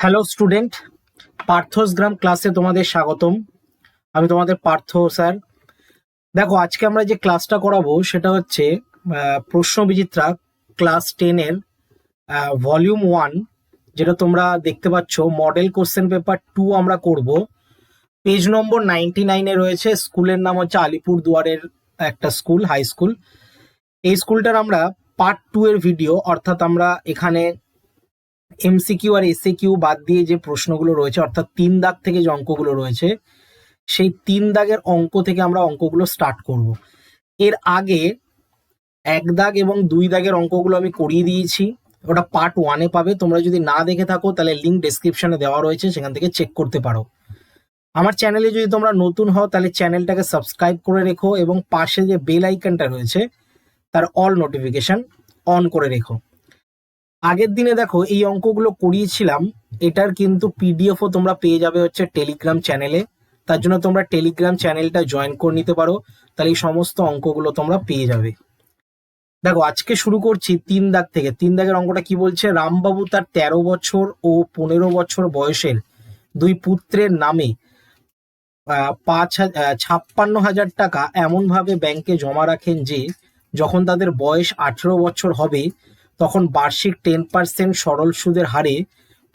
Hello student, পার্থস গ্রাম ক্লাসে তোমাদের স্বাগতম। আমি তোমাদের পার্থ স্যার। দেখো, আজকে আমরা যে ক্লাসটা করাবো সেটা হচ্ছে প্রশ্ন বিচিত্রা ক্লাস 10-এর ভলিউম 1, যেটা তোমরা দেখতে পাচ্ছ। মডেল কোশ্চেন পেপার 2 আমরা করব। পেজ নম্বর 99-এ রয়েছে। স্কুলের নাম হচ্ছে আলিপুর দুয়ারের একটা স্কুল, হাই স্কুল। এই স্কুলটার আমরা পার্ট 2 এর ভিডিও, অর্থাৎ আমরা এখানে এমসিকিউ আর এসএকিউ বাদ দিয়ে যে প্রশ্নগুলো রয়েছে, অর্থাৎ 3 দাগ থেকে যে অঙ্কগুলো রয়েছে, সেই 3 দাগের অঙ্ক থেকে আমরা অঙ্কগুলো স্টার্ট করব। এর আগে 1 দাগ এবং 2 দাগের অঙ্কগুলো আমি করিয়ে দিয়েছি, ওটা পার্ট 1-এ পাবে। তোমরা যদি না দেখে থাকো তাহলে লিঙ্ক ডেসক্রিপশনে দেওয়া রয়েছে, সেখান থেকে চেক করতে পারো। আমার চ্যানেলে যদি তোমরা নতুন হও তাহলে চ্যানেলটাকে সাবস্ক্রাইব করে রেখো এবং পাশে যে বেল আইকনটা রয়েছে তার অল নোটিফিকেশন অন করে রেখো। আগের দিনে দেখো এই অঙ্কগুলো করিয়েছিলাম, এটার কিন্তু পিডিএফও তোমরা পেয়ে যাবে হচ্ছে টেলিগ্রাম চ্যানেলে। তার জন্য তোমরা টেলিগ্রাম চ্যানেলটা জয়েন করে নিতে পারো, তাহলে এই সমস্ত অঙ্কগুলো তোমরা পেয়ে যাবে। দেখো, আজকে শুরু করছি 3 দাগ থেকে। 3 দাগের অঙ্কটা কি বলছে? রামবাবু তার 13 বছর ও 15 বছর বয়সের 2 পুত্রের নামে 56,000 টাকা এমনভাবে ব্যাংকে জমা রাখেন যে যখন তাদের বয়স 18 বছর হবে তখন বার্ষিক 10% সরল সুদের হারে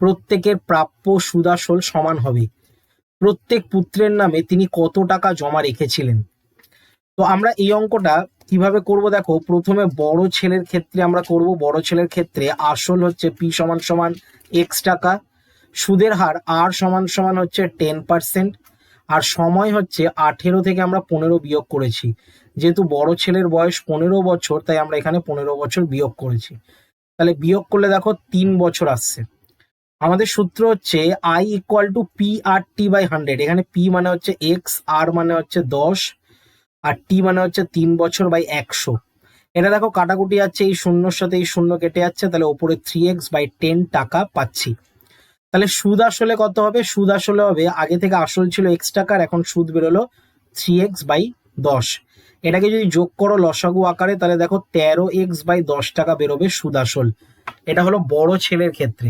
প্রত্যেকের প্রাপ্য সুদাসল সমান হবে। প্রত্যেক পুত্রের নামে তিনি কত টাকা জমা রেখেছিলেন? তো আমরা এই অঙ্কটা কিভাবে করব দেখো, প্রথমে বড় ছেলের ক্ষেত্রে আমরা করব। বড় ছেলের ক্ষেত্রে আসল হচ্ছে পি সমান সমান এক্স টাকা, সুদের হার আর সমান সমান হচ্ছে 10%, আর সময় হচ্ছে 18 থেকে আমরা 15 বিয়োগ করেছি। যেহেতু বড় ছেলের বয়স 15 বছর, তাই আমরা এখানে 15 বছর বিয়োগ করেছি। তাহলে বিয়োগ করলে দেখো 3 বছর আসছে। আমাদের সূত্র হচ্ছে I equal to P R T by 100। এখানে পি মানে হচ্ছে এক্স, আর মানে হচ্ছে 10, আর টি মানে হচ্ছে 3 বছর বাই 100। এটা দেখো কাটাকুটি যাচ্ছে, এই শূন্যর সাথে এই শূন্য কেটে যাচ্ছে, তাহলে ওপরে 3x বাই 10 টাকা পাচ্ছি। তাহলে সুদ আসলে কত হবে? সুদ আসলে হবে, আগে থেকে আসল ছিল এক্স টাকার, এখন সুদ বেরোলো 3x বাই 10। এটাকে যদি যোগ করো লসাগু আকারে, তাহলে দেখো 13x বাই 10 টাকা বেরোবে সুদ আসল। এটা হলো বড় ছেলের ক্ষেত্রে।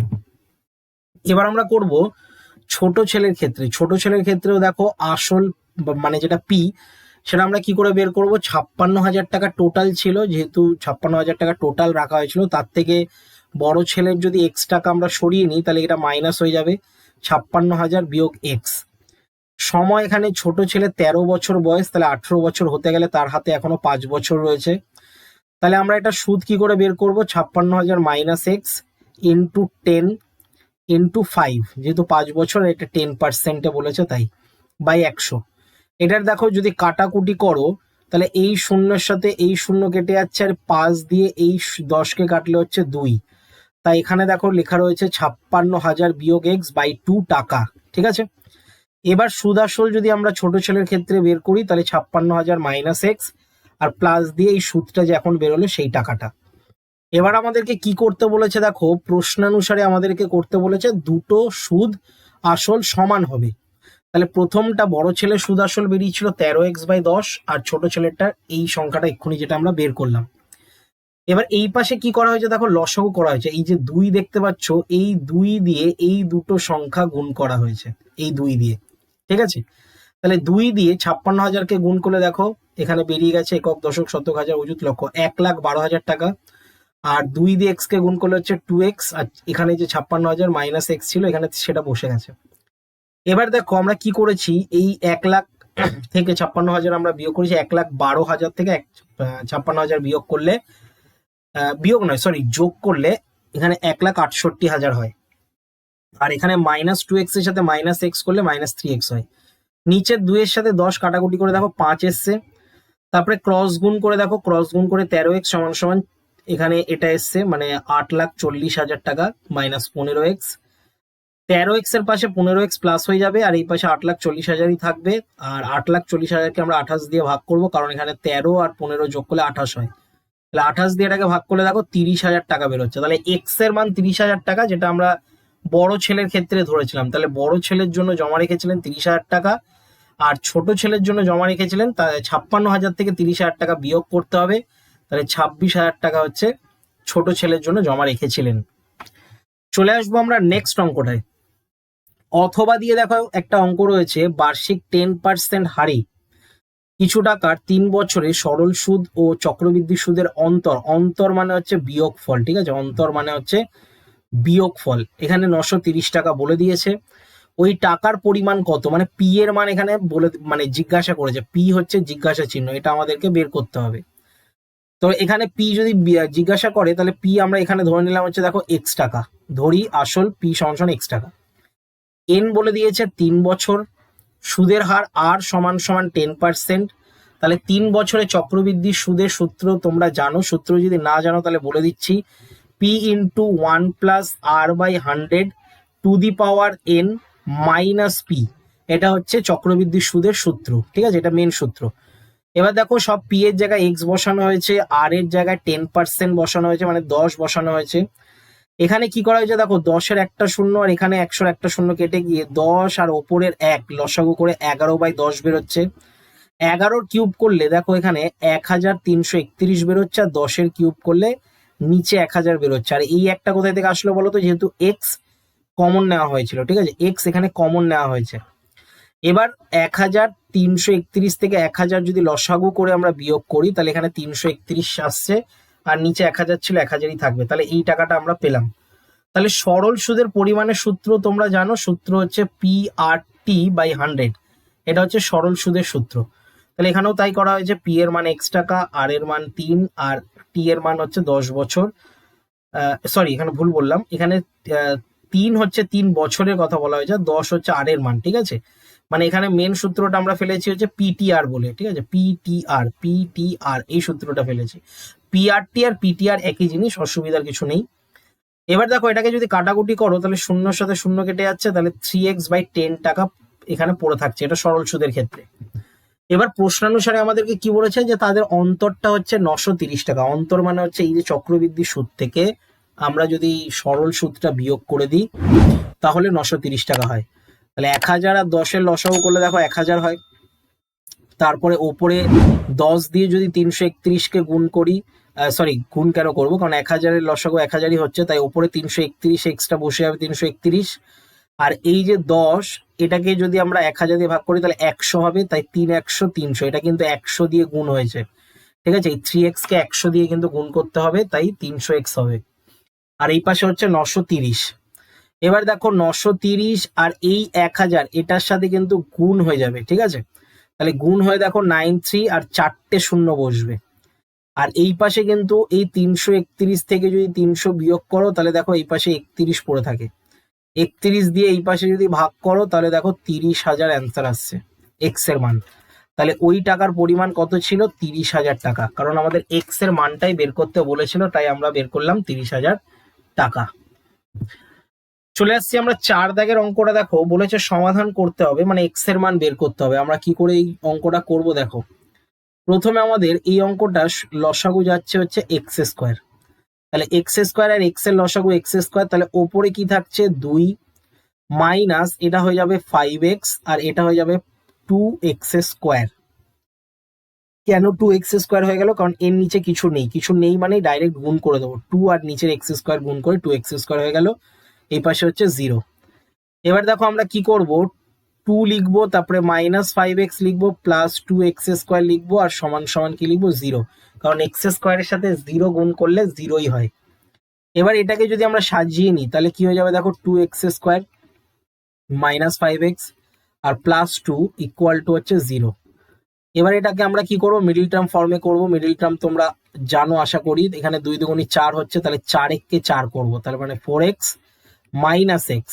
এবার আমরা করব ছোট ছেলের ক্ষেত্রে। ছোট ছেলের ক্ষেত্রেও দেখো আসল মানে যেটা পি, সেটা আমরা কি করে বের করব? 56,000 টাকা টোটাল ছিল, যেহেতু 56,000 টাকা টোটাল রাখা হয়েছিল, তার থেকে বড় ছেলের যদি এক্স টাকা আমরা সরিয়ে নিই তাহলে এটা মাইনাস হয়ে যাবে, 56,000 বিয়োগ এক্স। সময়, এখানে ছোট ছেলে 13 বছর বয়স, তাহলে 18 বছর হতে গেলে তার হাতে এখনো 5 বছর রয়েছে। তাহলে আমরা এটা সুদ কি করে বের করব? 56,000 মাইনাস এক্স ইন্টু 10 ইন্টু 5, যেহেতু 5 বছর, এটা 10%-এ বলেছে তাই, বাই 100। এটার দেখো যদি কাটাকুটি করো তাহলে এই শূন্যের সাথে এই শূন্য কেটে যাচ্ছে, আর 5 দিয়ে এই 10কে কাটলে হচ্ছে 2। তাই এখানে দেখো লেখা রয়েছে 56,000 বিয়োগ এক্স বাই 2 টাকা। ঠিক আছে, এবার সুদ আসল যদি আমরা ছোট ছেলের ক্ষেত্রে বের করি তাহলে 56,000 মাইনাস এক্স আর প্লাস দিয়ে এই সুদটা যে এখন বেরোলো সেই টাকাটা। এবার আমাদেরকে কি করতে বলেছে? দেখো, প্রশ্নানুসারে আমাদেরকে করতে বলেছে দুটো সুদ আসল সমান হবে। তাহলে প্রথমটা বড় ছেলে সুদ আসল বেরিয়েছিল 13x বাই 10, আর ছোট ছেলেটা এই সংখ্যাটা এক্ষুনি যেটা আমরা বের করলাম। এবার এই পাশে কি করা হয়েছে? দেখো লসাগু করা হয়েছে। এই যে 2 দেখতে পাচ্ছ, এই 2 দিয়ে এই দুটো সংখ্যা গুণ করা হয়েছে, এই 2 দিয়ে। ঠিক আছে, তাহলে 2 দিয়ে 56,000-কে গুণ করলে দেখো এখানে বেরিয়ে গেছে একক, দশক, শতক, হাজার, অযুত, লক্ষ, 1,12,000 টাকা। আর 2 দিয়ে এক্স কে গুণ করলে হচ্ছে 2x, আর এখানে যে 56,000 মাইনাস এক্স ছিল এখানে সেটা বসে গেছে। এবার দেখো আমরা কি করেছি, এই 1 লাখ থেকে 56,000 আমরা বিয়োগ করেছি। 1,12,000 থেকে 56,000 বিয়োগ করলে, বিয়োগ নয় সরি, যোগ করলে এখানে 1,68,000 হয়। আর এখানে মাইনাস 2x এর সাথে মাইনাস এক্স করলে মাইনাস 3x হয়। নিচের 2 এর সাথে 10 কাটাকুটি করে দেখো 5 এসছে। তারপরে ক্রস গুণ করে দেখো, ক্রস গুণ করে 13x সমান সমান এখানে এটা এসছে, মানে 8,40,000 টাকা মাইনাস 15x। 13x এর পাশে 15x প্লাস হয়ে যাবে, আর এই পাশে 8,40,000-ই থাকবে। আর 8,40,000-কে আমরা 28 দিয়ে ভাগ করব, কারণ এখানে 13 আর 15 যোগ করলে 28 হয়। তাহলে 28 দিয়ে এটাকে ভাগ করলে দেখো 30,000 টাকা বেরোচ্ছে। তাহলে এক্স এর মান 30,000 টাকা, যেটা আমরা বড় ছেলের ক্ষেত্রে ধরেছিলাম। তাহলে বড় ছেলের জন্য জমা রেখেছিলেন 30,000 টাকা, আর ছোট ছেলের জন্য জমা রেখেছিলেন 56,000 থেকে 30,000 টাকা বিয়োগ করতে হবে। তাহলে 26,000 টাকা হচ্ছে ছোট ছেলের জন্য জমা রেখেছিলেন। চলে আসবো আমরা নেক্সট অঙ্কটায়। অথবা দিয়ে দেখো একটা অঙ্ক রয়েছে, বার্ষিক 10% হারে কিছু টাকার 3 বছরে সরল সুদ ও চক্রবৃদ্ধি সুদের অন্তর, অন্তর মানে হচ্ছে বিয়োগ ফল, ঠিক আছে, অন্তর মানে হচ্ছে বিয়োগ ফল, এখানে 930 টাকা বলে দিয়েছে। ওই টাকার পরিমাণ কত, মানে পি এর মান এখানে বলে মানে জিজ্ঞাসা করেছে, পি হচ্ছে জিজ্ঞাসা চিহ্ন, এটা আমাদেরকে বের করতে হবে। তো এখানে পি যদি জিজ্ঞাসা করে তাহলে পি আমরা এখানে ধরে নিলাম হচ্ছে দেখো এক্স টাকা, ধরি আসল পি সমান এক্স টাকা। এন বলে দিয়েছে 3 বছর, সুদের হার আর সমান সমান 10%। তাহলে 3 বছরে চক্রবৃদ্ধি সুদের সূত্র তোমরা জানো, সূত্র যদি না জানো তাহলে বলে দিচ্ছি, P into 1+r/100 to the power n minus P, এটা হচ্ছে চক্রবৃদ্ধি সুদের সূত্র, ঠিক আছে, এটা মেন সূত্র। এবার দেখো সব পি এর জায়গায় এক্স বসানো হয়েছে, আর এর জায়গায় 10% বসানো হয়েছে, মানে 10 বসানো হয়েছে। এখানে কি করা হয়েছে দেখো, 10-এর একটা শূন্য আর এখানে 100-এর একটা শূন্য কেটে গিয়ে 10 আর ওপরের 1 লসাগু করে 11/10 বেরোচ্ছে। 11-র কিউব করলে দেখো এখানে 1331 বেরোচ্ছে, আর 10-এর কিউব করলে নিচে 1000 বেরোচ্ছে। আর এই একটা কোথায় থেকে আসলো বলো তো, যেহেতু এক্স কমন নেওয়া হয়েছিল, ঠিক আছে, এক্স এখানে কমন নেওয়া হয়েছে। এবার 1331 থেকে 1000 যদি লসাগু করে আমরা বিয়োগ করি তাহলে এখানে 331 আসছে, আর নিচে 1000 ছিল, 1000ই থাকবে, তাহলে এই টাকাটা আমরা পেলাম। তাহলে সরল সুদের পরিমাণের সূত্র তোমরা জানো, সূত্র হচ্ছে PRT/100, এটা হচ্ছে সরল সুদের সূত্র। তাহলে এখানেও তাই করা হয়েছে, পি এর মান এক্স টাকা, আর এর মান 3, আর টি এর মান হচ্ছে 10 বছর। সরি এখানে ভুল বললাম, এখানে 3 হচ্ছে 3 বছরের কথা বলা হয়েছে, 10 হচ্ছে আর এর মান, ঠিক আছে। মানে এখানে মেন সূত্রটা আমরা ফেলেছি হচ্ছে পিটিআর বলে, ঠিক আছে, পিটিআর এই সূত্রটা ফেলেছি। পিআরটি আর পিটিআর একই জিনিস, অসুবিধার কিছু নেই। এবার দেখো এটাকে যদি কাটাকুটি করো তাহলে শূন্যর সাথে শূন্য কেটে যাচ্ছে, তাহলে 3x/10 টাকা এখানে পড়ে থাকছে, এটা সরল সুদের ক্ষেত্রে। এবার প্রশ্নানুসারে আমাদেরকে কি বলেছে, যে তাদের অন্তরটা হচ্ছে 930 টাকা। অন্তর মানে হচ্ছে এই যে চক্রবৃদ্ধি সুদ থেকে আমরা যদি সরল সুদটা বিয়োগ করে দিই তাহলে 930 টাকা হয়। তাহলে 1000 আর 10-এর লসাগু করলে দেখো 1000 হয়। তারপরে ওপরে 10 দিয়ে যদি 331-কে গুণ করি, সরি গুণ কেন করবো, কারণ 1000-এর লসাগু 1000ই হচ্ছে, তাই ওপরে 331 এক্সট্রা বসে যাবে 331। আর এই যে 10, এটাকে যদি আমরা 1000 দিয়ে ভাগ করি তাহলে 100 হবে, তাই 3×100 300, এটা কিন্তু 100 দিয়ে গুণ হয়েছে, ঠিক আছে, এই 3x-কে 100 দিয়ে কিন্তু গুণ করতে হবে, তাই 300x হবে। আর এই পাশে হচ্ছে 930। এবার দেখো 930 আর এই 1000 এটার সাথে কিন্তু গুণ হয়ে যাবে, ঠিক আছে, তাহলে গুণ হয়ে দেখো 93 আর 4টে শূন্য বসবে। আর এই পাশে কিন্তু এই 331 থেকে যদি 300 বিয়োগ করো তাহলে দেখো এই পাশে 31 পড়ে থাকে, 31 দিয়ে এই পাশে যদি ভাগ করো তাহলে দেখো 30,000 অ্যান্সার আসছে এক্স এর মান। তাহলে ওই টাকার পরিমাণ কত ছিল, 30,000 টাকা, কারণ আমাদের এক্স এর মানটাই বের করতে বলেছিল, তাই আমরা বের করলাম 30,000 টাকা। চলে আসছি আমরা 4 দাগের অঙ্কটা। দেখো বলেছে সমাধান করতে হবে, মানে এক্স এর মান বের করতে হবে। আমরা কি করে এই অঙ্কটা করব দেখো, প্রথমে আমাদের এই অঙ্কটা লসাগু যাচ্ছে হচ্ছে এক্স স্কোয়ার, তাহলে এক্স স্কোয়ার আর এক্স এর লসাগু এক্স স্কোয়ার, তাহলে ওপরে কি থাকছে 2 মাইনাস এটা হয়ে যাবে 5x, আর এটা হয়ে যাবে 2x স্কোয়ার। কেন 2x স্কোয়ার হয়ে গেল, কারণ এর নিচে কিছু নেই, কিছু নেই মানে ডাইরেক্ট গুণ করে দেবো, 2 আর নিচের এক্স স্কোয়ার গুণ করে 2x স্কোয়ার হয়ে গেল, এই পাশে হচ্ছে 0। এবার দেখো আমরা কি করব, 2 লিখবো, তারপরে -5x লিখবো, প্লাস 2x স্কোয়ার লিখবো, আর সমান সমান কি লিখবো 0, কারণ এক্স স্কোয়ারের সাথে 0 গুণ করলে 0ই হয়। এবার এটাকে যদি আমরা সাজিয়ে নিই তাহলে কি হয়ে যাবে দেখো, 2x square -5x R +2 equal to হচ্ছে 0। এবার এটাকে আমরা কি করবো, মিডিল টার্ম ফর্মে করব। মিডিল টার্ম তোমরা জানো আশা করি, এখানে 2 দুগুণী 4 হচ্ছে, তাহলে 4x-কে 4 করবো, তাহলে মানে 4x - x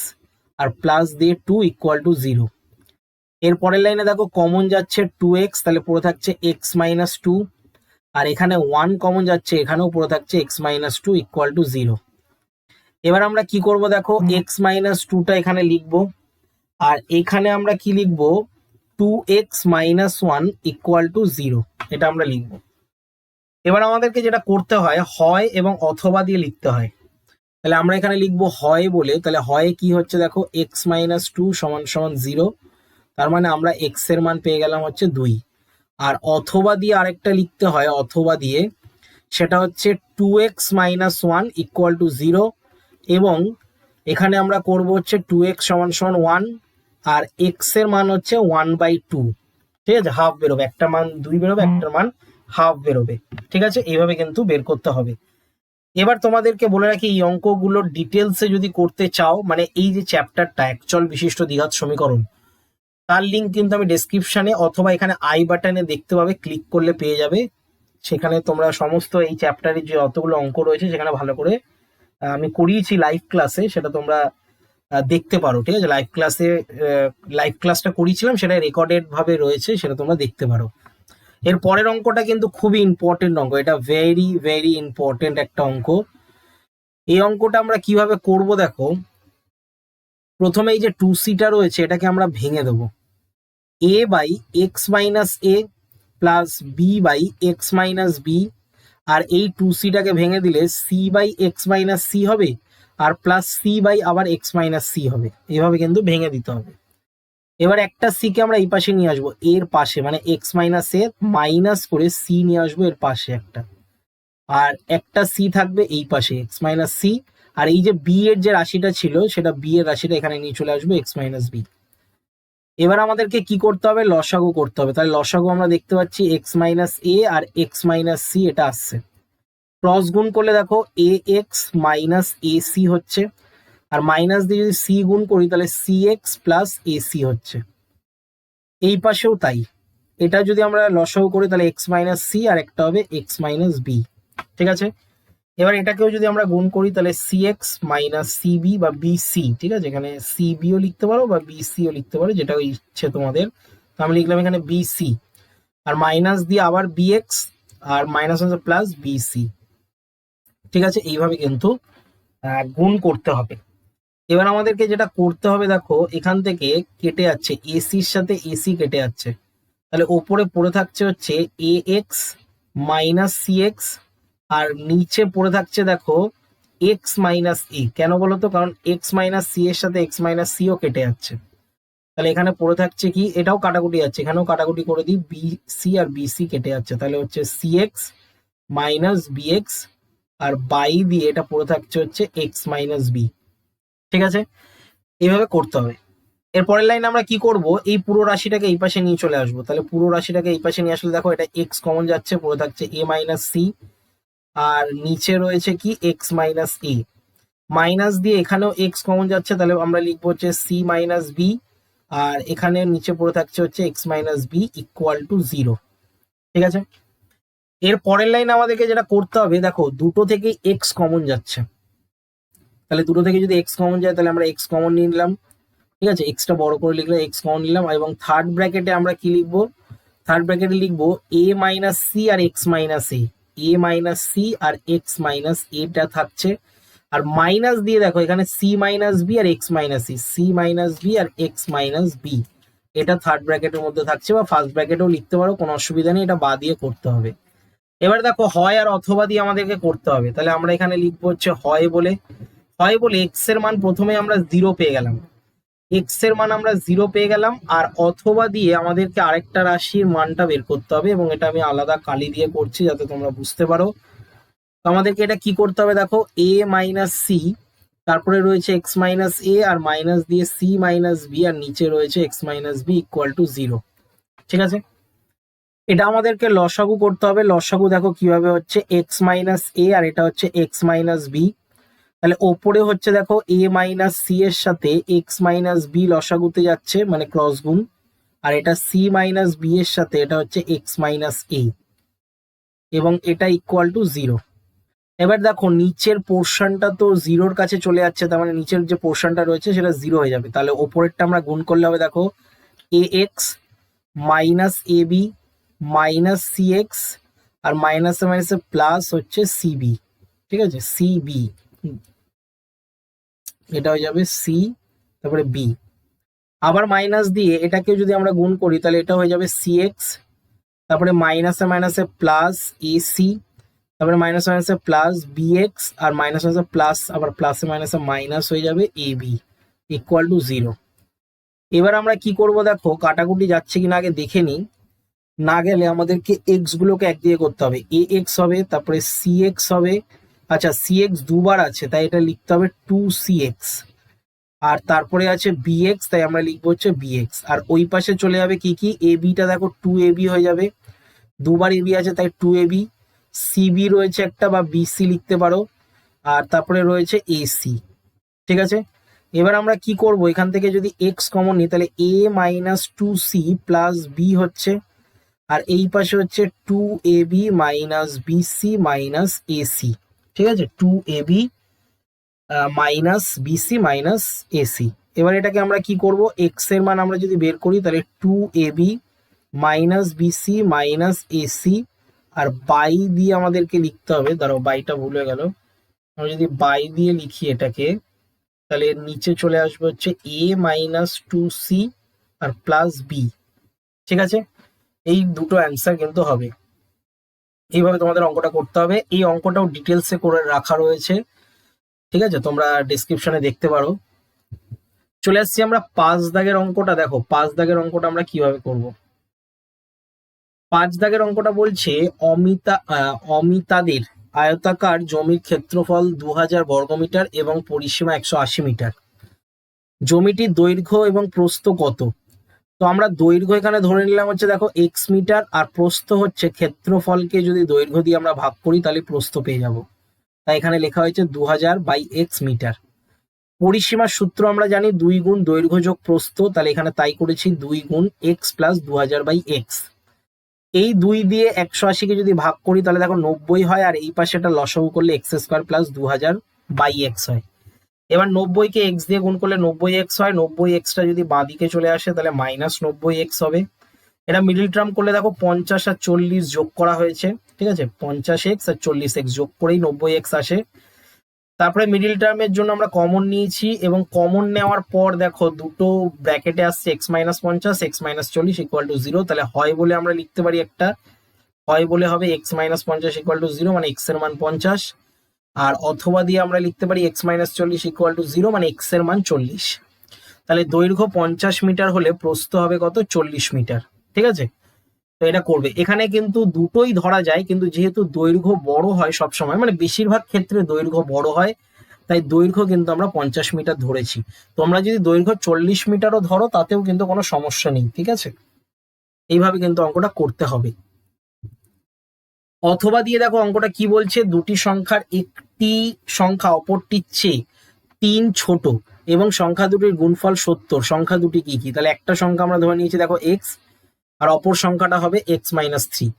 আর প্লাস দিয়ে 2 ইকুয়াল টু 0। এর পরের লাইনে দেখো কমন যাচ্ছে 2x, তাহলে পড়ে থাকছে x - 2, আর এখানে 1 কমন যাচ্ছে, এখানেও পড়ে থাকছে x - 2 ইকুয়াল টু 0। এবার আমরা কি করব দেখো, x - 2টা এখানে লিখবো, আর এখানে আমরা কি লিখবো, 2x - 1 ইকুয়াল টু 0, এটা আমরা লিখবো। এবার আমাদেরকে যেটা করতে হয়, হয় এবং অথবা দিয়ে লিখতে হয়। তাহলে আমরা এখানে লিখবো হয় বলে, তাহলে হয় কি হচ্ছে দেখো, x - 2 = 0, তার মানে আমরা x এর মান পেয়ে গেলাম হচ্ছে 2। আর অথবা দিয়ে আরেকটা লিখতে হয়, অথবা দিয়ে সেটা হচ্ছে 2x - 1 ইকুয়াল টু 0, এবং এখানে আমরা করব হচ্ছে 2x সমান সমান 1, আর এক্স এর মান হচ্ছে 1/2। ঠিক আছে, হাফ বেরোবে, একটা মান 2 বেরোবে, একটা মান হাফ বেরোবে। ঠিক আছে, এইভাবে কিন্তু বের করতে হবে। এবার তোমাদেরকে বলে রাখি, এই অঙ্কগুলোর ডিটেলসে যদি করতে চাও, মানে এই যে চ্যাপ্টারটা একচল বিশিষ্ট দ্বিঘাত সমীকরণ, তার লিঙ্ক কিন্তু আমি ডেসক্রিপশনে অথবা এখানে আই বাটনে দেখতে পাবে, ক্লিক করলে পেয়ে যাবে। সেখানে তোমরা সমস্ত এই চ্যাপ্টারের যে অতগুলো অঙ্ক রয়েছে সেখানে ভালো করে আমি করিয়েছি লাইভ ক্লাসে, সেটা তোমরা দেখতে পারো। ঠিক আছে, লাইভ ক্লাসটা করিয়েছিলাম, সেটা রেকর্ডেড ভাবে রয়েছে, সেটা তোমরা দেখতে পারো। এর পরের অঙ্কটা কিন্তু খুবই ইম্পর্টেন্ট অঙ্ক, এটা ভেরি ভেরি ইম্পর্টেন্ট একটা অঙ্ক। এই অঙ্কটা আমরা কিভাবে করব দেখো, প্রথমে এই যে 2c-টা রয়েছে এটাকে আমরা ভেঙে দেবো, a/x - a plus b/x - b, আর এই 2c-টাকে ভেঙে দিলে c/x - c হবে, আর প্লাস c/আবার x - c হবে। এইভাবে কিন্তু ভেঙে দিতে হবে। এবার একটা c কে আমরা এই পাশে নিয়ে আসবো, এর পাশে, মানে x - a মাইনাস করে c নিয়ে আসবো এর পাশে একটা, আর একটা c থাকবে এই পাশে x - c, আর এই যে b এর যে রাশিটা ছিল সেটা b এর রাশিটা এখানে নিয়ে চলে আসবে x - b। এবার আমাদেরকে কি করতে হবে, লসাগু করতে হবে। তাহলে লসাগু আমরা দেখতে পাচ্ছি x - a R x - c এটা আসছে, ক্রস গুণ করলে দেখো ax - ac হচ্ছে, আর মাইনাস দিয়ে যদি c গুণ করি তাহলে cx প্লাস ac হচ্ছে। এই পাশেও তাই, এটা যদি আমরা লসাগু করি তাহলে x - c আর একটা হবে x - b। ঠিক আছে, এবার এটাকেও যদি আমরা গুণ করি তাহলে cx - cb বা bc। ঠিক আছে, এখানে cb ও লিখতে পারো বা bc ও লিখতে পারো, যেটা ইচ্ছে তোমাদের। তো আমি লিখলাম এখানে bc, আর মাইনাস দিয়ে আবার bx, আর মাইনাস হচ্ছে প্লাস bc। ঠিক আছে, এইভাবে কিন্তু গুণ করতে হবে। এবার আমাদেরকে যেটা করতে হবে দেখো, এখান থেকে কেটে যাচ্ছে, এসির সাথে এসি কেটে যাচ্ছে, তাহলে ওপরে পড়ে থাকছে হচ্ছে ax - cx, আর নিচে পড়ে থাকছে দেখো x - a। কেন বলো তো, কারণ x - c এর সাথে x - c ও কেটে যাচ্ছে, তাহলে এখানে পড়ে থাকছে কি, এটাও কাটাকুটি যাচ্ছে, এখানেও কাটাকুটি করে দিই, bc আর bc কেটে যাচ্ছে, তাহলে হচ্ছে cx - bx, আর বাই দিয়ে এটা পড়ে থাকছে হচ্ছে x - b। ঠিক আছে, এইভাবে করতে হবে। এর পরের লাইন আমরা কি করব, এই পুরো রাশিটাকে এই পাশে নিয়ে চলে আসবো। তাহলে পুরো রাশিটাকে এই পাশে নিয়ে আসলে দেখো এটা x কমন যাচ্ছে, পড়ে থাকছে a - c, আর নিচে রয়েছে কি x - a, মাইনাস দিয়ে এখানেও x কমন যাচ্ছে, তাহলে আমরা লিখবো হচ্ছে c - b, আর এখানে নিচে পড়ে থাকছে হচ্ছে x - b ইকুয়াল টু 0। ঠিক আছে, এর পরের লাইন আমাদেরকে যেটা করতে হবে, দেখো দুটো থেকে x কমন যাচ্ছে, তাহলে দুটো থেকে যদি x কমন যায় তাহলে আমরা x কমন নিয়ে নিলাম। ঠিক আছে, এক্সটা বড় করে লিখলে x কমন নিলাম, এবং থার্ড ব্র্যাকেটে আমরা কি লিখবো, থার্ড ব্র্যাকেটে লিখবো a - c R x - a, a - c R x - a টা থাকছে, আর মাইনাস দিয়ে দেখো এখানে c - b আর x - c, c - b আর x - b, এটা থার্ড ব্র্যাকেটের মধ্যে থাকছে, বা ফার্স্ট ব্র্যাকেটেও লিখতে পারো, কোনো অসুবিধা নেই, এটা বা দিয়ে করতে হবে। এবার দেখো হয় আর অথবা দিয়ে আমাদেরকে করতে হবে, তাহলে আমরা এখানে লিখবো হচ্ছে হয় বলে x এর মান প্রথমে আমরা 0 পেয়ে গেলাম, এক্স এর মান আমরা 0 পেয়ে গেলাম, আর অথবা দিয়ে আমাদেরকে আরেকটা রাশির মানটা বের করতে হবে, এবং এটা আমি আলাদা কালি দিয়ে করছি যাতে তোমরা বুঝতে পারো। তো আমাদেরকে এটা কি করতে হবে দেখো, a - c, তারপরে রয়েছে x - a, আর মাইনাস দিয়ে c - b, আর নিচে রয়েছে x - b ইকুয়াল টু 0। ঠিক আছে, এটা আমাদেরকে লসাগু করতে হবে। লসাগু দেখো কিভাবে হচ্ছে, x - a আর এটা হচ্ছে x - b, তাহলে ওপরে হচ্ছে দেখো a - c এর সাথে x - b লসাগুতে যাচ্ছে, মানে ক্রস গুণ, আর এটা c - b এর সাথে এটা হচ্ছে x - a, এবং এটা ইকুয়াল টু 0। এবার দেখো নিচের পোর্শনটা তো 0-র কাছে চলে যাচ্ছে, তার মানে নিচের যে পোর্শনটা রয়েছে সেটা 0 হয়ে যাবে, তাহলে ওপরেরটা আমরা গুণ করলে হবে দেখো ax - ab - cx, আর মাইনাসে মাইনাসে প্লাস হচ্ছে cb। ঠিক আছে, cb, এটা হয়ে যাবে c, তারপরে b, আবার মাইনাস দিয়ে এটাকে যদি আমরা গুণ করি তাহলে এটা হয়ে যাবে cx, তারপরে মাইনাসে মাইনাসে প্লাস ac, তারপরে মাইনাস মাইনাসে প্লাস bx, আর মাইনাস মাইনাসে প্লাস, আবার প্লাসে মাইনাসে মাইনাস হয়ে যাবে ab ইকুয়াল টু 0। এবার আমরা কি করব দেখো, কাটাকুটি যাচ্ছে কিনা আগে দেখে নিই, না গেলে আমাদেরকে এক্স গুলোকে এক দিয়ে করতে হবে, ax হবে, তারপরে cx হবে, আচ্ছা cx দুবার আছে তাই এটা লিখতে হবে 2cx, আর তারপরে আছে বিএক্স, তাই আমরা লিখবো হচ্ছে বিএক্স। আর ওই পাশে চলে যাবে কি কি, এ বিটা দেখো 2ab হয়ে যাবে, দুবার এবি আছে তাই 2ab, সিবি রয়েছে একটা বা বিসি লিখতে পারো, আর তারপরে রয়েছে এসি। ঠিক আছে, এবার আমরা কি করব, এখান থেকে যদি এক্স কমন নিই তাহলে এ মাইনাস 2c প্লাস বি হচ্ছে, আর এই পাশে হচ্ছে 2ab minus BC minus AC. ঠিক আছে, 2ab minus BC minus AC. এবার এটাকে আমরা কি করব, এক্স এর মান আমরা যদি বের করি তাহলে 2ab minus BC minus AC, আর বাই দিয়ে আমাদেরকে লিখতে হবে, দাঁড়াও বাইটা ভুলে গেল, আমরা যদি বাই দিয়ে লিখি এটাকে তাহলে নিচে চলে আসবে হচ্ছে এ মাইনাস 2c আর প্লাস বি। ঠিক আছে, এই দুটো অ্যান্সার কিন্তু হবে। এইভাবে তোমাদের অঙ্কটা করতে হবে, এই অঙ্কটাও ডিটেলসে করে রাখা রয়েছে, ঠিক আছে, তোমরা ডেসক্রিপশনে দেখতে পারো। চলে আসছি আমরা 5 দাগের অঙ্কটা। দেখো 5 দাগের অঙ্কটা আমরা কিভাবে করব। 5 দাগের অঙ্কটা বলছে অমিতাদের আয়তাকার জমির ক্ষেত্রফল 2000 বর্গমিটার এবং পরিসীমা 180 মিটার। জমিটির দৈর্ঘ্য এবং প্রস্থ কত? তো আমরা দৈর্ঘ্য এখানে ধরে নিলাম হচ্ছে দেখো এক্স মিটার, আর প্রস্থ হচ্ছে ক্ষেত্রফলকে যদি দৈর্ঘ্য দিয়ে আমরা ভাগ করি তাহলে প্রস্থ পেয়ে যাব, তাই এখানে লেখা হয়েছে 2000 বাই এক্স মিটার। পরিসীমার সূত্র আমরা জানি 2 গুণ দৈর্ঘ্য যোগ প্রস্থ, তাহলে এখানে তাই করেছি 2 গুণ এক্স প্লাস 2000 বাই এক্স। এই 2 দিয়ে 180কে যদি ভাগ করি তাহলে দেখো 90 হয়, আর এই পাশে এটা লসাগু করলে X square plus 2000 by X হয়। এবার 90কে এক্স দিয়ে গুণ করলে 90x হয়, 90xটা যদি বাঁদিকে চলে আসে তাহলে মাইনাস 90x হবে। এটা মিডিল টার্ম করলে দেখো 50 আর 40 যোগ করা হয়েছে, ঠিক আছে, 50x আর 40x যোগ করেই 90x আসে। তারপরে মিডিল টার্মের জন্য আমরা কমন নিয়েছি, এবং কমন নেওয়ার পর দেখো দুটো ব্র্যাকেটে আসছে x minus 50 x minus 40 equal to 0, তাহলে হয় বলে আমরা লিখতে পারি একটা, হয় বলে হবে x মাইনাস 50 ইকুয়াল টু 0 মানে x এর মান 50, আর অথবা দিয়ে আমরা লিখতে পারি x মাইনাস 40 ইকুয়াল টু 0 মানে x এর মান 40। তাহলে দৈর্ঘ্য 50 মিটার হলে প্রস্থ হবে কত, 40 মিটার। ঠিক আছে, তো এটা করবে। এখানে কিন্তু দুটোই ধরা যায়, কিন্তু যেহেতু দৈর্ঘ্য বড় হয় সবসময়, মানে বেশিরভাগ ক্ষেত্রে দৈর্ঘ্য বড় হয়, তাই দৈর্ঘ্য কিন্তু আমরা 50 মিটার ধরেছি। তোমরা যদি দৈর্ঘ্য 40 মিটারও ধরো তাতেও কিন্তু কোনো সমস্যা নেই। ঠিক আছে, এইভাবে কিন্তু অঙ্কটা করতে হবে। অথবা দিয়ে দেখো অঙ্কটা কি বলছে, দুটি সংখ্যার একটি সংখ্যা অপরটির চেয়ে 3 ছোট এবং সংখ্যা দুটির গুণফল 70, সংখ্যা দুটি কি কি? তাহলে একটা সংখ্যা আমরা ধরে নিয়েছি দেখো এক্স, আর অপর সংখ্যাটা হবে এক্স মাইনাস 3।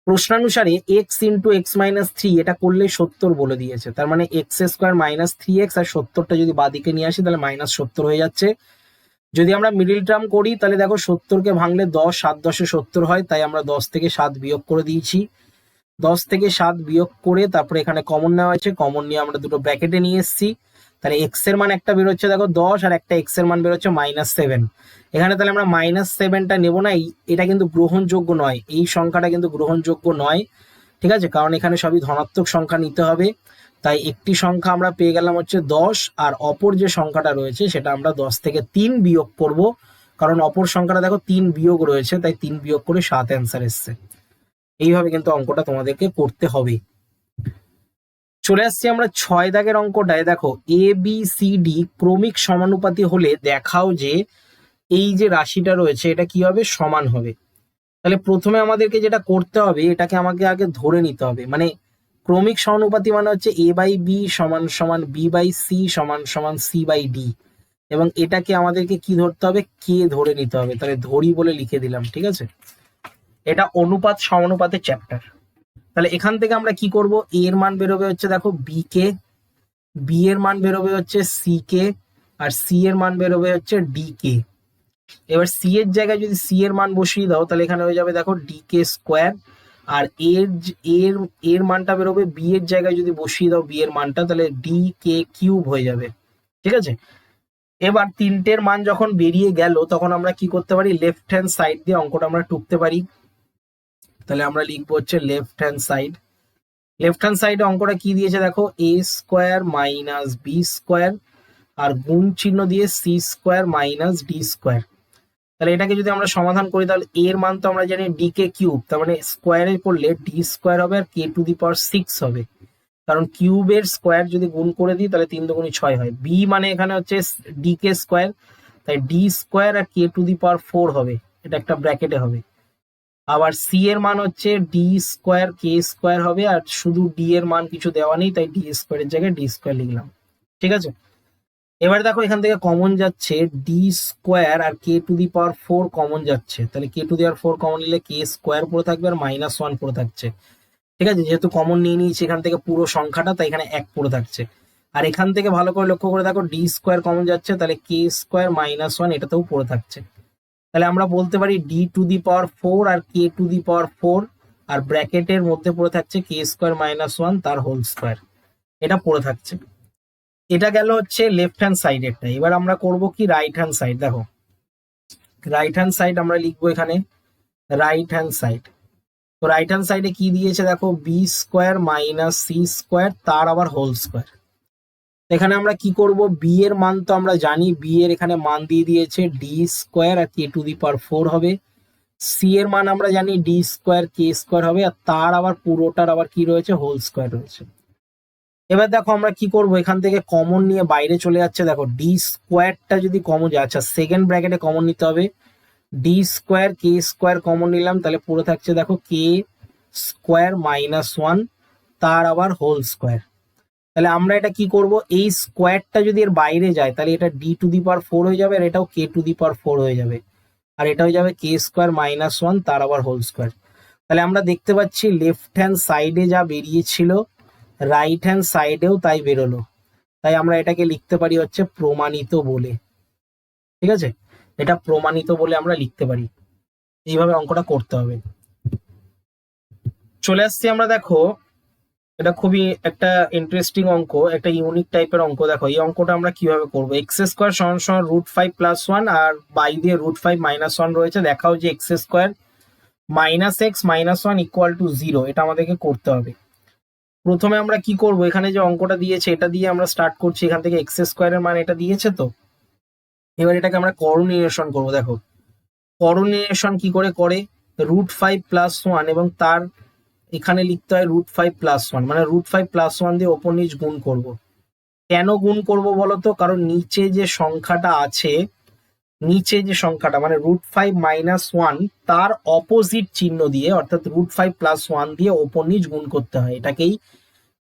প্রশ্নানুসারে এক্স ইন্টু এক্স মাইনাস 3 এটা করলে 70 বলে দিয়েছে, তার মানে এক্স স্কোয়ার মাইনাস 3x, আর 70টা যদি বাদিকে নিয়ে আসি তাহলে মাইনাস 70 হয়ে যাচ্ছে। যদি আমরা মিডিল টার্ম করি তাহলে দেখো 70কে ভাঙলে 10, 7 10 70 হয়, তাই আমরা 10 থেকে 7 বিয়োগ করে দিয়েছি। 10 থেকে 7 বিয়োগ করে তারপরে এখানে কমন নেওয়া হয়েছে, কমন নিয়ে আমরা দুটো ব্র্যাকেটে নিয়ে এসেছি, তাহলে এক্স এর মান একটা বেরোচ্ছে দেখো 10, আর একটা এক্স এর মান বেরোচ্ছে -7। এখানে তাহলে আমরা -7টা নেবো না, এটা কিন্তু গ্রহণযোগ্য নয়, এই সংখ্যাটা কিন্তু গ্রহণযোগ্য নয়। ঠিক আছে, কারণ এখানে সবই ধনাত্মক সংখ্যা নিতে হবে, তাই একটি সংখ্যা আমরা পেয়ে গেলাম হচ্ছে 10, আর অপর যে সংখ্যাটা রয়েছে সেটা আমরা 10 থেকে 3 বিয়োগ করব, কারণ অপর সংখ্যাটা দেখো 3 বিয়োগ রয়েছে, তাই 3 বিয়োগ করে 7 অ্যান্সার এসছে। এইভাবে কিন্তু অঙ্কটা তোমাদেরকে করতে হবে। চলে আসছি আমরা 6 দাগের অঙ্কটায়। দেখো এ বি সি ডি ক্রমিক সমানুপাতি হলে দেখাও যে এই যে রাশিটা রয়েছে এটা কি হবে, সমান হবে। তাহলে প্রথমে আমাদেরকে যেটা করতে হবে, এটাকে আমাকে আগে ধরে নিতে হবে, মানে ক্রমিক সমানুপাতি মানে হচ্ছে এ বাই বি সমান সমান বি বাই সি সমান সমান সি বাই ডি, এবং এটাকে আমাদেরকে কি ধরতে হবে, কে ধরে নিতে হবে। তাহলে ধরি বলে লিখে দিলাম। ঠিক আছে, এটা অনুপাত সমানুপাতের চ্যাপ্টার। তাহলে এখান থেকে আমরা কি করব, এ এর মান বেরোবে হচ্ছে দেখো বি কে, বি এর মান বেরোবে হচ্ছে সি কে, আর সি এর মান বেরোবে হচ্ছে ডি কে। এবার সি এর জায়গায় যদি সি এর মান বসিয়ে দাও তাহলে এখানে হয়ে যাবে দেখো ডি কে স্কোয়ার, আর এর এর এর মানটা বেরোবে বি এর জায়গায় যদি বসিয়ে দাও বি এর মানটা, তাহলে ডি কে কিউব হয়ে যাবে। ঠিক আছে, এবার তিনটের মান যখন বেরিয়ে গেল তখন আমরা কি করতে পারি, লেফট হ্যান্ড সাইড দিয়ে অঙ্কটা আমরা টুকতে পারি। তাহলে আমরা লিখবো হচ্ছে left hand side. Left hand সাইডে অঙ্কটা কি দিয়েছে দেখো, A square minus B square, আর গুণ চিহ্ন দিয়ে C square minus D square. তাহলে এটাকে যদি আমরা সমাধান করি তাহলে এর মান তো আমরা জানি ডি কে কিউব, তার মানে স্কোয়ারে করলে ডি স্কোয়ার হবে আর কে টু দি পাওয়ার 6 হবে। কারণ কিউবের স্কোয়ার যদি গুণ করে দিই তাহলে 3×2 = 6 হয়। বি মানে এখানে হচ্ছে ডি কে স্কোয়ার, তাই ডি স্কোয়ার আর k⁴ হবে, এটা একটা ব্র্যাকেটে হবে। আবার সি এর মান হচ্ছে ডি স্কোয়ার কে স্কোয়ার হবে, আর শুধু ডি এর মান কিছু দেওয়া নেই, তাই ডি স্কোয়ারের জায়গায় ডি স্কোয়ার লিখলাম। ঠিক আছে, এবার দেখো এখান থেকে কমন যাচ্ছে ডি স্কোয়ার আর k⁴ কমন যাচ্ছে, তাহলে k⁴ কমন নিলে কে স্কোয়ার পড়ে থাকবে আর -1 পড়ে থাকছে। ঠিক আছে, যেহেতু কমন নিয়ে নিয়েছি এখান থেকে পুরো সংখ্যাটা, তাই এখানে 1 পড়ে থাকছে। আর এখান থেকে ভালো করে লক্ষ্য করে দেখো ডি স্কোয়ার কমন যাচ্ছে, তাহলে কে স্কোয়ার -1 এটাতেও পড়ে থাকছে। তাহলে আমরা বলতে পারি d⁴ আর k⁴ আর ব্র্যাকেটের মধ্যে পড়ে থাকছে কে স্কোয়ার -1 তার হোল স্কোয়ার, এটা পড়ে থাকছে। এটা গেল হচ্ছে লেফট হ্যান্ড সাইডেরটা। এবার আমরা করব কি রাইট হ্যান্ড সাইড। দেখো রাইট হ্যান্ড সাইড আমরা লিখবো এখানে রাইট হ্যান্ড সাইড। তো রাইট হ্যান্ড সাইডে কি দিয়েছে দেখো, B square minus C square তার আবার হোল স্কোয়ার। এখানে আমরা কি করব, বি এর মান তো আমরা জানি, বি এর এখানে মান দিয়ে দিয়েছে ডি স্কোয়ার আর k⁴ হবে। সি এর মান আমরা জানি ডি স্কোয়ার কে স্কোয়ার হবে, আর তার আবার পুরোটার আবার কি রয়েছে, হোল স্কোয়ার রয়েছে। এবার দেখো আমরা কি করব, এখান থেকে কমন নিয়ে বাইরে চলে যাচ্ছে। দেখো ডি স্কোয়ারটা যদি কমন যায়, আচ্ছা সেকেন্ড ব্র্যাকেটে কমন নিতে হবে, ডি স্কোয়ার কে স্কোয়ার কমন নিলাম, তাহলে পুরো থাকছে দেখো কে স্কোয়ার -1 তার আবার হোল স্কোয়ার। তাহলে আমরা এটা কি করব, এই স্কোয়ারটা যদি এর বাইরে যায় তাহলে এটা d⁴ হয়ে যাবে, আর এটাও k⁴ হয়ে যাবে, আর এটা হয়ে যাবে কে স্কোয়ার -1 তার আবার হোল স্কোয়ার। তাহলে আমরা দেখতে পাচ্ছি লেফট হ্যান্ড সাইডে যা বেরিয়েছিল রাইট হ্যান্ড সাইডেও তাই বেরোলো, তাই আমরা এটাকে লিখতে পারি হচ্ছে প্রমাণিত বলে। ঠিক আছে, এটা প্রমাণিত বলে আমরা লিখতে পারি। এইভাবে অঙ্কটা করতে হবে। চলে আসছি আমরা, দেখো এটা খুবই একটা ইন্টারেস্টিং অঙ্ক, একটা ইউনিক টাইপের অঙ্ক। দেখো এই অঙ্কটা আমরা কিভাবে করবো, x² = √5 + 1 আর বাই দিয়ে √5 - 1 রয়েছে। দেখাও যে x² - x - 1 = 0, এটা আমাদেরকে করতে হবে। প্রথমে আমরা কি করব, এখানে যে অঙ্কটা দিয়েছে এটা দিয়ে আমরা স্টার্ট করছি। এখান থেকে x² এর মান এটা দিয়েছে, তো এবার এটাকে আমরা করণীয়সন করবো। দেখো করণীয়সন কি করে করে, √5 + 1 এবং তার এখানে লিখতে হয় √5 + 1, মানে √5 + 1 দিয়ে ওপর নিচ গুণ করব। কেন গুণ করব বলো তো, কারণ নিচে যে সংখ্যাটা আছে, নিচে যে সংখ্যাটা মানে √5 - 1 তার অপোজিট চিহ্ন দিয়ে, অর্থাৎ √5 + 1 দিয়ে ওপর নিচ গুণ করতে হয়, এটাকেই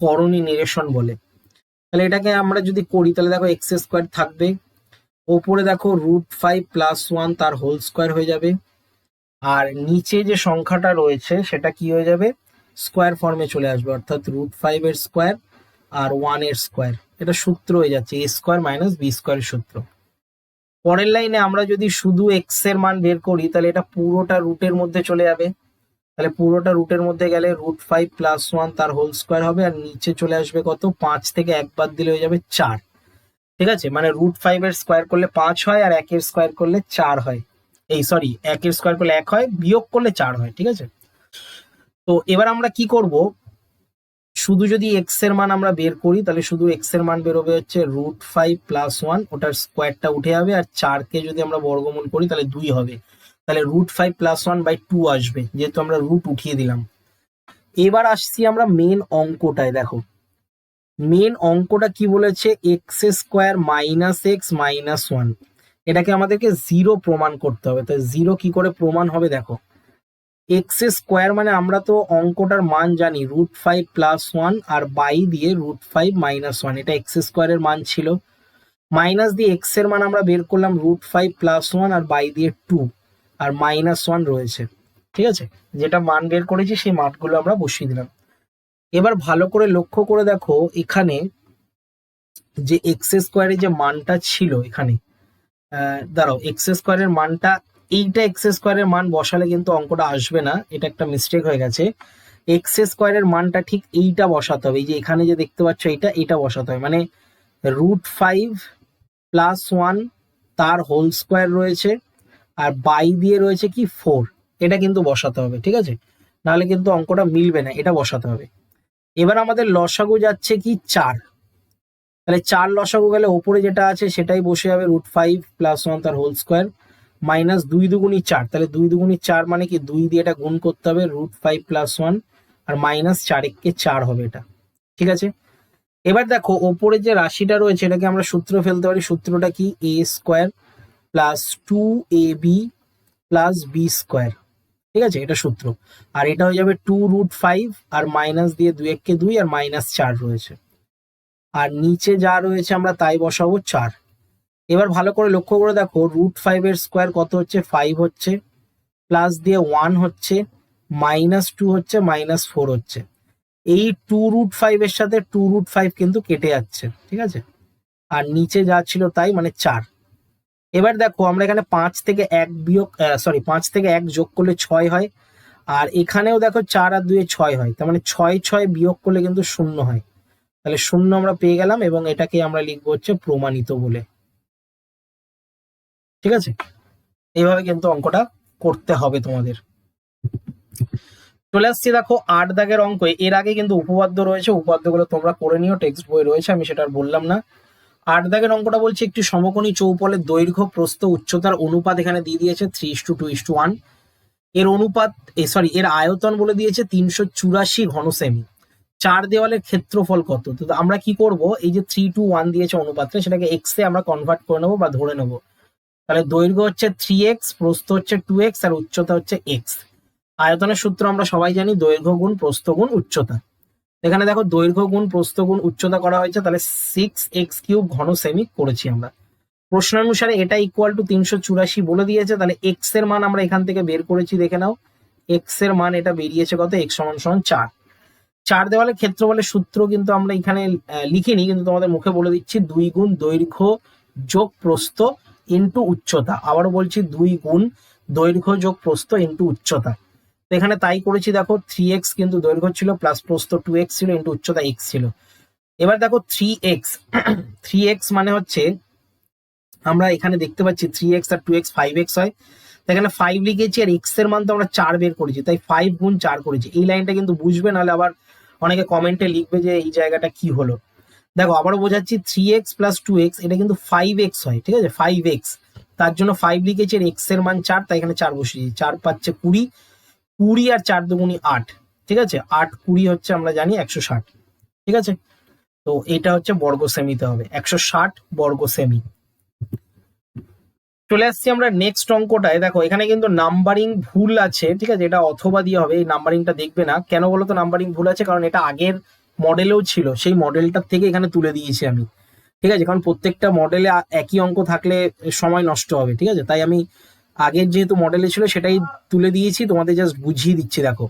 করণী নিরসন বলে। তাহলে এটাকে আমরা যদি করি তাহলে দেখো x² থাকবে, ওপরে দেখো √5 + 1 তার হোল স্কোয়ার হয়ে যাবে, আর নিচে যে সংখ্যাটা রয়েছে সেটা কি হয়ে যাবে, স্কোয়ার ফর্মে চলে আসবে, অর্থাৎ √5 এর স্কোয়ার আর 1 এর স্কোয়ার, এটা সূত্র হয়ে যাচ্ছে a² - b² এর সূত্র। পরের লাইনে আমরা যদি শুধু x এর মান বের করি তাহলে এটা পুরোটা রুটের মধ্যে চলে যাবে, তাহলে পুরোটা রুটের মধ্যে গেলে √5 + 1 তার হোল স্কোয়ার হবে, আর নিচে চলে আসবে কত, 5 থেকে 1 বাদ দিলে হয়ে যাবে 4। ঠিক আছে, মানে √5 এর স্কোয়ার করলে 5 হয়, আর 1 এর স্কোয়ার করলে 4 হয়। এই সরি, 1 এর স্কোয়ার করলে 1 হয়, বিয়োগ করলে 4 হয়। ঠিক আছে, তো এবার আমরা কি করব, শুধু যদি x এর মান আমরা বের করি তাহলে শুধু x এর মান বেরোবে হচ্ছে √5 + 1, ওটার স্কোয়ারটা উঠে যাবে, আর 4 কে যদি আমরা বর্গমূল করি তাহলে 2 হবে, তাহলে √5 + 1/2 আসবে, যেহেতু আমরা রুট উঠিয়ে দিলাম। এবার আসছি আমরা মেন অঙ্কটায়। দেখো মেন অঙ্কটা কি বলেছে, x² - x - 1, এটাকে আমাদেরকে 0 প্রমাণ করতে হবে। তাই 0 কি করে প্রমাণ হবে, দেখো x² মানে আমরা তো অঙ্কটার মান জানি √5 + 1 আর বাই দিয়ে √5 - 1, এটা x² এর মান ছিল, মাইনাস দিয়ে x এর মান আমরা বের করলাম √5 + 1 আর বাই দিয়ে 2 আর -1 রয়েছে। ঠিক আছে, যেটা মান বের করেছি সেই মানগুলো আমরা বসিয়ে দিলাম। এবার ভালো করে লক্ষ্য করে দেখো এখানে যে x² এর যে মানটা ছিল, এখানে দাঁড়াও, x² এর মানটা, এইটা x² এর মান বসালে কিন্তু অঙ্কটা আসবে না, এটা একটা মিস্টেক হয়ে গেছে। x² এর মানটা ঠিক এইটা বসাতে হবে, এই যে এখানে যে দেখতে পাচ্ছ এটা বসাতে হবে, মানে √5 + 1 তার হোল স্কোয়ার রয়েছে, আর বাই দিয়ে রয়েছে কি 4, এটা কিন্তু বসাতে হবে। ঠিক আছে, নাহলে কিন্তু অঙ্কটা মিলবে না, এটা বসাতে হবে। এবার আমাদের লসাগু যাচ্ছে কি 4, তাহলে 4 লসাগু গেলে ওপরে যেটা আছে সেটাই বসে যাবে, √5 + 1 তার হোল স্কোয়ার মাইনাস 2 × 4, তাহলে 2 × 4 মানে কি 2 দিয়ে এটা গুণ করতে হবে √5 + 1, আর -4 × 4 হবে এটা। ঠিক আছে। এবার দেখো ওপরে যে রাশিটা রয়েছে এটাকে আমরা সূত্র ফেলতে পারি। সূত্রটা কি? A square plus 2ab plus b square. ঠিক আছে, এটা সূত্র। আর এটা হয়ে যাবে 2√5 আর মাইনাস দিয়ে 2 1 কে 2 আর -4 রয়েছে। আর নিচে যা রয়েছে আমরা তাই বসাবো 4। এবার ভালো করে লক্ষ্য করে দেখো √5 এর স্কোয়ার কত হচ্ছে? 5 হচ্ছে, প্লাস দিয়ে 1 হচ্ছে, -2 হচ্ছে, -4 হচ্ছে। এই 2√5 এর সাথে 2√5 কিন্তু কেটে যাচ্ছে, ঠিক আছে। আর নিচে যা ছিল তাই, মানে 4। এবার দেখো আমরা এখানে 5 থেকে 1 বিয়োগ 5 থেকে 1 যোগ করলে 6 হয়। আর এখানেও দেখো 4 আর 2 6 হয়, তার মানে 6 6 বিয়োগ করলে কিন্তু 0 হয়। তাহলে 0 আমরা পেয়ে গেলাম এবং এটাকে আমরা লিখবো হচ্ছে প্রমাণিত বলে। ঠিক আছে, এইভাবে কিন্তু অঙ্কটা করতে হবে তোমাদের। চলে আসছি দেখো 8 দাগের অঙ্ক। এর আগে কিন্তু উপপাদ্য রয়েছে, উপপাদ্যগুলো তোমরা করে নিও, টেক্সট বই রয়েছে, আমি সেটা আর বললাম না। 8 দাগের অঙ্কটা বলছে একটি সমকোণী চৌপলের দৈর্ঘ্য প্রস্থ উচ্চতার অনুপাত এখানে দিয়ে দিয়েছে 3:2:1। এর অনুপাত এর আয়তন বলে দিয়েছে 384 ঘন সেমি। 4 দেওয়ালের ক্ষেত্রফল কত? তো আমরা কি করব, এই যে 3:1 দিয়েছে অনুপাতটা, সেটাকে এক্স এ আমরা কনভার্ট করে নেবো বা ধরে নেবো। তাহলে দৈর্ঘ্য হচ্ছে 3x, প্রস্থ হচ্ছে 2x আর উচ্চতা হচ্ছে x। আয়তনের সূত্র আমরা সবাই জানি, দৈর্ঘ্য গুণ প্রস্থ গুণ উচ্চতা। এখানে দেখো দৈর্ঘ্য গুণ প্রস্থ গুণ উচ্চতা করা হয়েছে, তাহলে 6x³ ঘন সেমি করেছি আমরা। প্রশ্নানুসারে এটা ইকুয়াল টু 384 বলে দিয়েছে, তাহলে এক্স এর মান আমরা এখান থেকে বের করেছি, দেখে নাও। এক্স এর মান এটা বেরিয়েছে কত? x = 4। 4 দেওয়ালের ক্ষেত্রফলের সূত্র কিন্তু আমরা এখানে লিখিনি, কিন্তু তোমাদের মুখে বলে দিচ্ছি, 2 গুণ দৈর্ঘ্য যোগ প্রস্থ ইন্টু উচ্চতা। আবারও বলছি, 2 গুণ দৈর্ঘ্য যোগ প্রস্থ ইন্টু উচ্চতা। তো এখানে তাই করেছি, দেখো 3x কিন্তু দৈর্ঘ্য ছিল, প্লাস প্রস্থ 2x ছিল, ইন্টু উচ্চতা x ছিল। এবার দেখো 3x 3x মানে হচ্ছে, আমরা এখানে দেখতে পাচ্ছি 3x আর 2x 5x হয়, তো এখানে 5 লিখেছি, আর x এর মান তো আমরা 4 বের করেছি, তাই 5 গুণ 4 করেছি। এই লাইনটা কিন্তু বুঝবে, নাহলে আবার অনেকে কমেন্টে লিখবে যে এই জায়গাটা কি হলো। দেখো আবারও বোঝাচ্ছি, 3x প্লাস 2x এটা কিন্তু 5x হয়, ঠিক আছে, 5x। তার জন্য 5 লিখেছি, আর x এর মান 4, তাই এখানে 4 বসিয়েছি। 4 পাচ্ছে 20, 20 আর 4 দুগুণি 8, ঠিক আছে। 8 20 হচ্ছে আমরা জানি 160, ঠিক আছে। তো এটা হচ্ছে বর্গ সেমিতে হবে, 160 বর্গ সেমি। চলে আসছি আমরা নেক্সট অঙ্কটায়। দেখো এখানে কিন্তু নাম্বারিং ভুল আছে, ঠিক আছে, এটা অথবা দিয়ে হবে, এই নাম্বারিংটা দেখবে না। কেন বলো তো নাম্বারিং ভুল আছে? কারণ এটা আগের মডেলেও ছিল, সেই মডেলটার থেকে এখানে তুলে দিয়েছি আমি, ঠিক আছে। কারণ প্রত্যেকটা মডেলে একই অঙ্ক থাকলে সময় নষ্ট হবে, ঠিক আছে। তাই আমি আগের যেহেতু মডেলে ছিল সেটাই তুলে দিয়েছি, তোমাদের জাস্ট বুঝিয়ে দিচ্ছি। দেখো,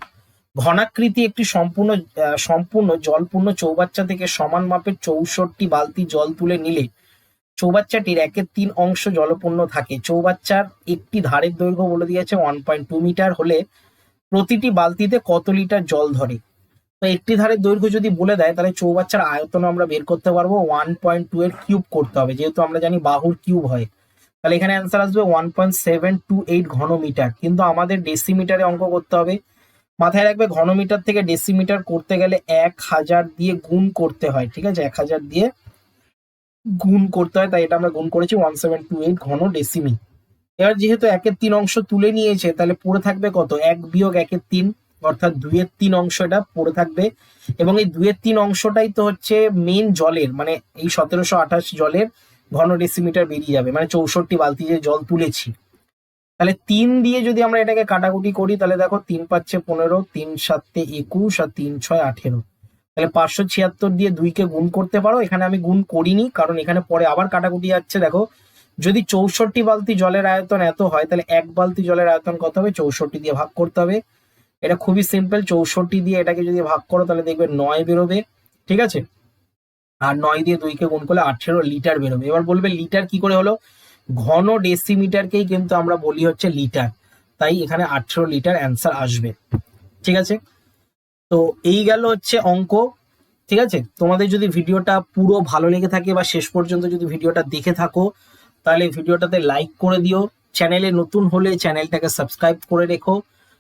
ঘনাকৃতি একটি সম্পূর্ণ জলপূর্ণ চৌবাচ্চা থেকে সমান মাপের 64টি বালতি জল তুলে নিলে চৌবাচ্চাটির 1/3 অংশ জলপূর্ণ থাকে। চৌবাচ্চার একটি ধারের দৈর্ঘ্য বলে দিয়েছে 1.2 মিটার হলে প্রতিটি বালতিতে কত লিটার জল ধরে? তো একটি ধারের দৈর্ঘ্য যদি বলে দেয়, তাহলে চৌবাচ্চার আয়তন আমরা বের করতে পারবো। 1.2 এর কিউব করতে হবে, যেহেতু আমরা জানি বাহুর কিউব হয়। তাহলে এখানে অ্যান্সার আসবে 1.728 ঘন মিটার। কিন্তু আমাদের ডেসিমিটারে অঙ্ক করতে হবে। মাথায় রাখবে, ঘনমিটার থেকে ডেসিমিটার করতে গেলে 1000 দিয়ে গুণ করতে হয়, ঠিক আছে, 1000 দিয়ে গুণ করতে হয়, তাই এটা আমরা গুণ করেছি 1728 ঘন ডেসিমি। এবার যেহেতু 1/3 অংশ তুলে নিয়েছে, তাহলে পড়ে থাকবে কত? 1 বিয়োগ 1/3, অর্থাৎ 2/3 অংশ এটা পড়ে থাকবে। এবং এই 2/3 অংশটাই তো হচ্ছে মেন জলের, মানে এই 1728 জলের ঘন ডেসিমিটার বেরিয়ে যাবে, মানে 64 বালতি যে জল তুলেছি। তাহলে 3 দিয়ে যদি আমরা এটাকে কাটাকুটি করি, তাহলে দেখো 3 পাচ্ছে 15, 3 7 21 আর 3 6 18। তাহলে 576 দিয়ে 2 কে গুণ করতে পারো। এখানে আমি গুণ করিনি, কারণ এখানে পরে আবার কাটাকুটি যাচ্ছে। দেখো, যদি 64 বালতি জলের আয়তন এত হয়, তাহলে 1 বালতি জলের আয়তন কত হবে? 64 দিয়ে ভাগ করতে হবে। এটা খুবই সিম্পল, 64 দিয়ে এটাকে যদি ভাগ করো, তাহলে দেখবে 9 বেরোবে, ঠিক আছে। আর 9 দিয়ে 2 কে গুণ করলে 18 লিটার বেরোবে। এবার বলবে লিটার কি করে হলো? ঘন ডেসিমিটারকেই কিন্তু আমরা বলি হচ্ছে লিটার, তাই এখানে 18 লিটার অ্যান্সার আসবে, ঠিক আছে। তো এই গেল হচ্ছে অঙ্ক, ঠিক আছে। তোমাদের যদি ভিডিওটা পুরো ভালো লেগে থাকে বা শেষ পর্যন্ত যদি ভিডিওটা দেখে থাকো, তাহলে ভিডিওটাতে লাইক করে দিও। চ্যানেলে নতুন হলে চ্যানেলটাকে সাবস্ক্রাইব করে রেখো,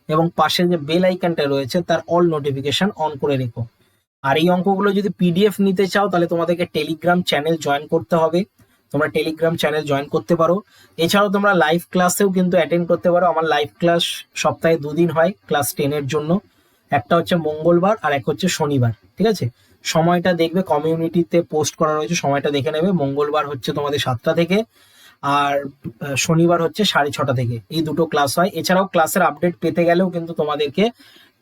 এবং পাশে যে বেল আইকনটা রয়েছে তার অল নোটিফিকেশন অন করে রেখো। আর এই অঙ্কগুলো যদি পিডিএফ নিতে চাও, তাহলে তোমাদেরকে টেলিগ্রাম চ্যানেল জয়েন করতে হবে। তোমরা টেলিগ্রাম চ্যানেল জয়েন করতে পারো। এছাড়াও তোমরা লাইভ ক্লাসেও কিন্তু অ্যাটেন্ড করতে পারো। আমার লাইভ ক্লাস সপ্তাহে 2 দিন হয় ক্লাস 10 এর জন্য, একটা হচ্ছে মঙ্গলবার আর এক হচ্ছে শনিবার, ঠিক আছে। সময়টা দেখবে কমিউনিটিতে পোস্ট করা রয়েছে, সময়টা দেখে নেবে। মঙ্গলবার হচ্ছে তোমাদের 7টা থেকে, আর শনিবার হচ্ছে 6:30 থেকে, এই দুটো ক্লাস হয়। এছাড়াও ক্লাসের আপডেট পেতে গেলেও কিন্তু তোমাদেরকে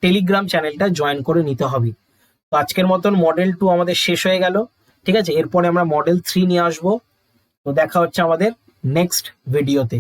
টেলিগ্রাম চ্যানেলটা জয়েন করে নিতে হবে। তো আজকের মতন মডেল 2 আমাদের শেষ হয়ে গেল, ঠিক আছে। এরপরে আমরা মডেল 3 নিয়ে আসবো। তো দেখা হচ্ছে আমাদের নেক্সট ভিডিওতে।